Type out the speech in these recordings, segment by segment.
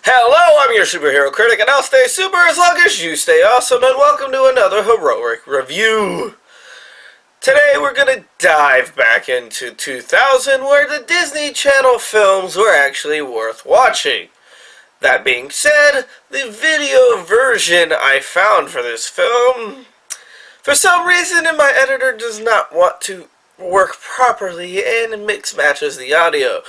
Hello, I'm your Superhero Critic, and I'll stay super as long as you stay awesome, and welcome to another heroic review. Today we're going to dive back into 2000, where the Disney Channel films were actually worth watching. That being said, the video version I found for this film, for some reason my editor does not want to work properly and mix matches the audio.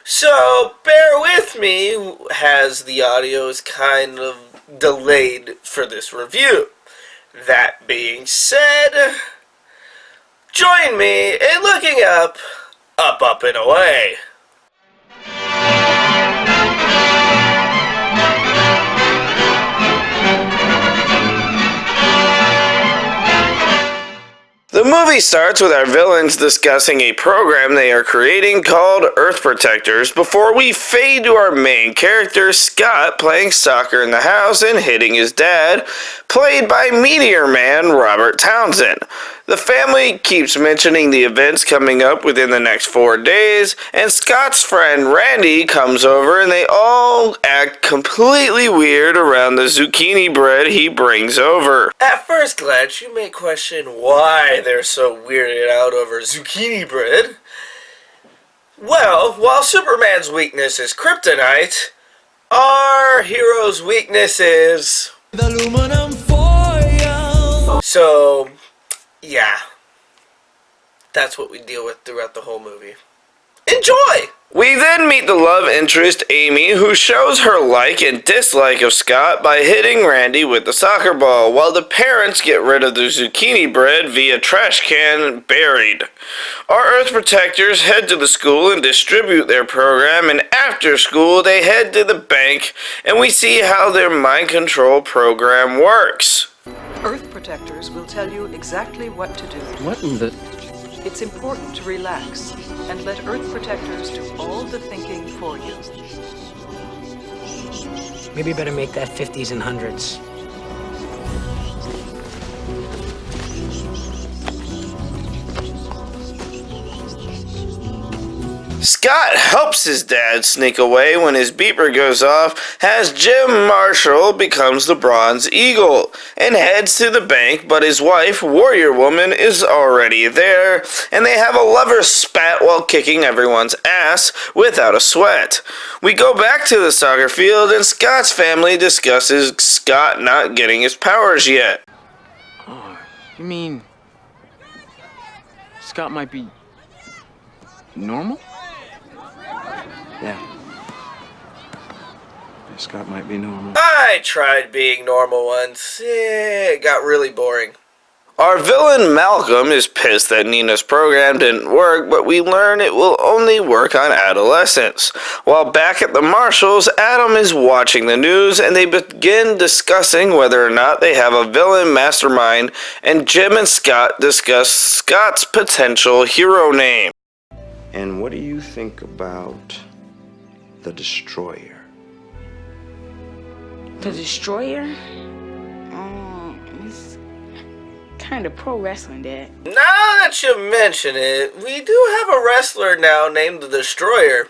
So, bear with me as the audio is kind of delayed for this review. That being said, join me in looking up, and away. The movie starts with our villains discussing a program they are creating called Earth Protectors before we fade to our main character, Scott, playing soccer in the house and hitting his dad, played by Meteor Man Robert Townsend. The family keeps mentioning the events coming up within the next 4 days, and Scott's friend Randy comes over and they all act completely weird around the zucchini bread he brings over. At first glance, you may question why they're so weirded out over zucchini bread. Well, while Superman's weakness is kryptonite, our hero's weakness is aluminum foil. So, yeah, that's what we deal with throughout the whole movie. Enjoy! We then meet the love interest, Amy, who shows her like and dislike of Scott by hitting Randy with the soccer ball, while the parents get rid of the zucchini bread via trash can buried. Our Earth Protectors head to the school and distribute their program, and after school they head to the bank and we see how their mind control program works. Earth Protectors will tell you exactly what to do. What in the... It's important to relax and let Earth Protectors do all the thinking for you. Maybe better make that 50s and 100s. Scott helps his dad sneak away when his beeper goes off as Jim Marshall becomes the Bronze Eagle and heads to the bank, but his wife, Warrior Woman, is already there, and they have a lover's spat while kicking everyone's ass without a sweat. We go back to the soccer field and Scott's family discusses Scott not getting his powers yet. Oh, you mean Scott might be normal? Yeah. Scott might be normal. I tried being normal once. It got really boring. Our villain Malcolm is pissed that Nina's program didn't work, but we learn it will only work on adolescents. While back at the Marshalls, Adam is watching the news and they begin discussing whether or not they have a villain mastermind, and Jim and Scott discuss Scott's potential hero name. And what do you think about the Destroyer? The Destroyer? It's kind of pro wrestling, Dad. Now that you mention it, we do have a wrestler now named the Destroyer.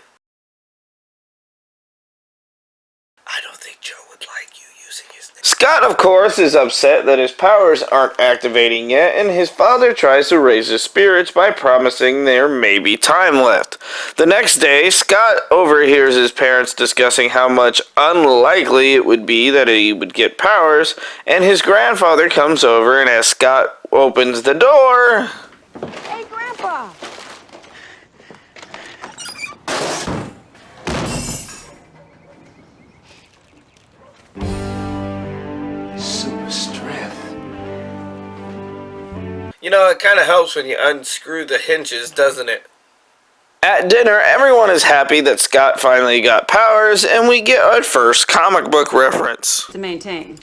I don't think Joe would like you using his name. Scott, of course, is upset that his powers aren't activating yet, and his father tries to raise his spirits by promising there may be time left. The next day, Scott overhears his parents discussing how much unlikely it would be that he would get powers, and his grandfather comes over, and as Scott opens the door... Hey, Grandpa! Super strength. You know, it kind of helps when you unscrew the hinges, doesn't it? At dinner, everyone is happy that Scott finally got powers, and we get our first comic book reference. To maintain.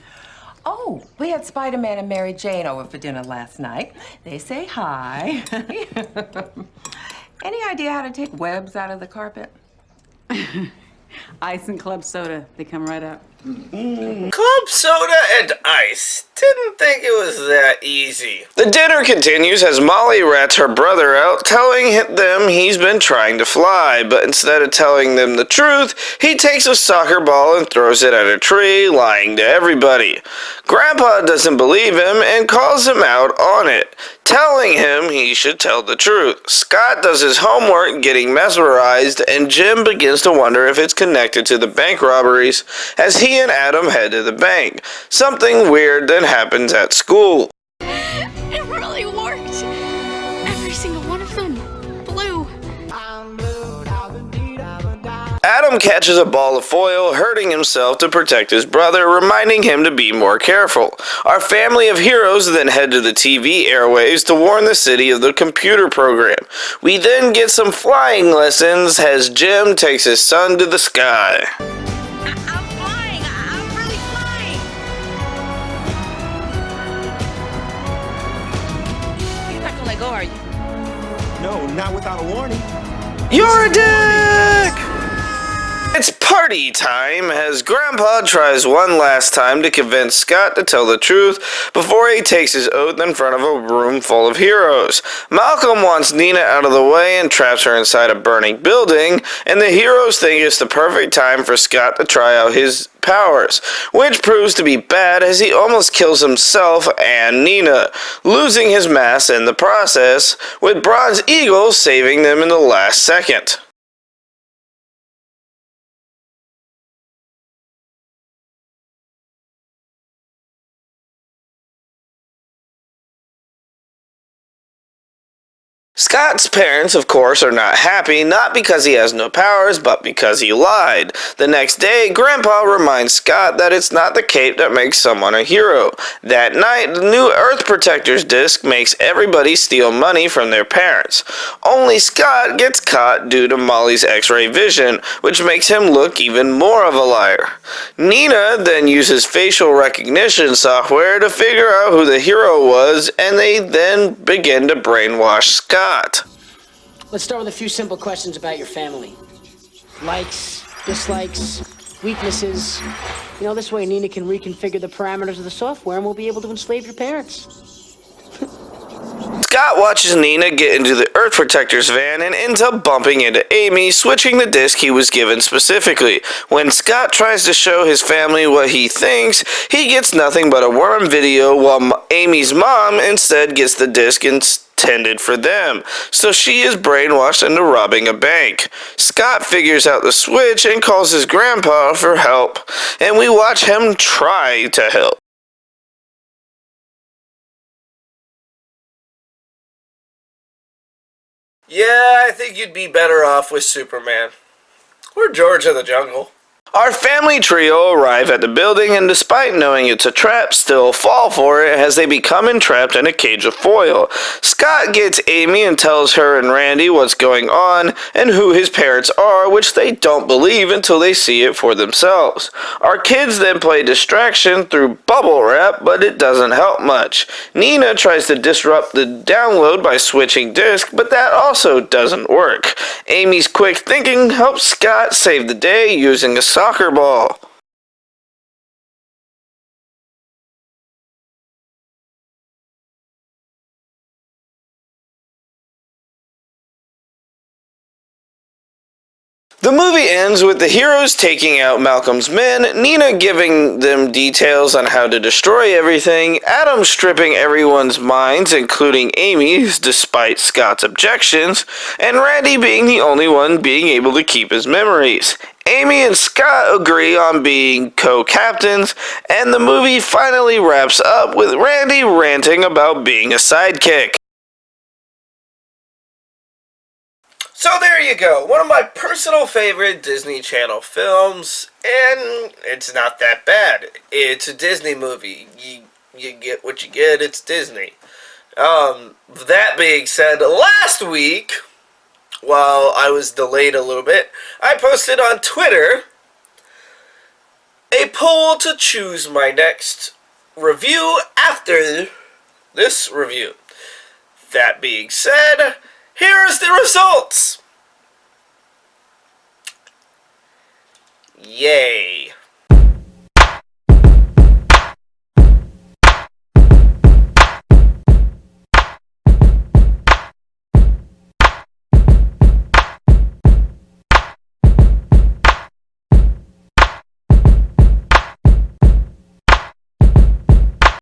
Oh, we had Spider-Man and Mary Jane over for dinner last night. They say hi. Any idea how to take webs out of the carpet? Ice and club soda. They come right up. Club soda and ice. Didn't think it was that easy. The dinner continues as Molly rats her brother out, telling them he's been trying to fly, but instead of telling them the truth, he takes a soccer ball and throws it at a tree, lying to everybody. Grandpa doesn't believe him and calls him out on it, telling him he should tell the truth. Scott does his homework, getting mesmerized, and Jim begins to wonder if it's connected to the bank robberies as he and Adam head to the bank. Something weird then happens at school. It really worked. Every single one of them. Blue. Adam catches a ball of foil, hurting himself to protect his brother, reminding him to be more careful. Our family of heroes then head to the TV airwaves to warn the city of the computer program. We then get some flying lessons as Jim takes his son to the sky. I'm flying. I'm really flying. You're not gonna let go, are you? No, not without a warning. You're a dick! It's party time as Grandpa tries one last time to convince Scott to tell the truth before he takes his oath in front of a room full of heroes. Malcolm wants Nina out of the way and traps her inside a burning building, and the heroes think it's the perfect time for Scott to try out his powers, which proves to be bad as he almost kills himself and Nina, losing his mask in the process, with Bronze Eagle saving them in the last second. Scott's parents, of course, are not happy, not because he has no powers, but because he lied. The next day, Grandpa reminds Scott that it's not the cape that makes someone a hero. That night, the new Earth Protectors disc makes everybody steal money from their parents. Only Scott gets caught due to Molly's X-ray vision, which makes him look even more of a liar. Nina then uses facial recognition software to figure out who the hero was, and they then begin to brainwash Scott. Let's start with a few simple questions about your family. Likes, dislikes, weaknesses. You know, this way Nina can reconfigure the parameters of the software and we'll be able to enslave your parents. Scott watches Nina get into the Earth Protectors van and ends up bumping into Amy, switching the disc he was given specifically. When Scott tries to show his family what he thinks, he gets nothing but a worm video, while Amy's mom instead gets the disc intended for them, so she is brainwashed into robbing a bank. Scott figures out the switch and calls his grandpa for help, and we watch him try to help. Yeah, I think you'd be better off with Superman. Or George of the Jungle. Our family trio arrive at the building and despite knowing it's a trap, still fall for it as they become entrapped in a cage of foil. Scott gets Amy and tells her and Randy what's going on and who his parents are, which they don't believe until they see it for themselves. Our kids then play distraction through bubble wrap, but it doesn't help much. Nina tries to disrupt the download by switching disc, but that also doesn't work. Amy's quick thinking helps Scott save the day using a soccer ball. The movie ends with the heroes taking out Malcolm's men, Nina giving them details on how to destroy everything, Adam stripping everyone's minds, including Amy's, despite Scott's objections, and Randy being the only one being able to keep his memories. Amy and Scott agree on being co-captains, and the movie finally wraps up with Randy ranting about being a sidekick. So there you go, one of my personal favorite Disney Channel films, and it's not that bad. It's a Disney movie. You get what you get, it's Disney. That being said, last week, while I was delayed a little bit, I posted on Twitter a poll to choose my next review after this review. That being said, here's the results. Yay.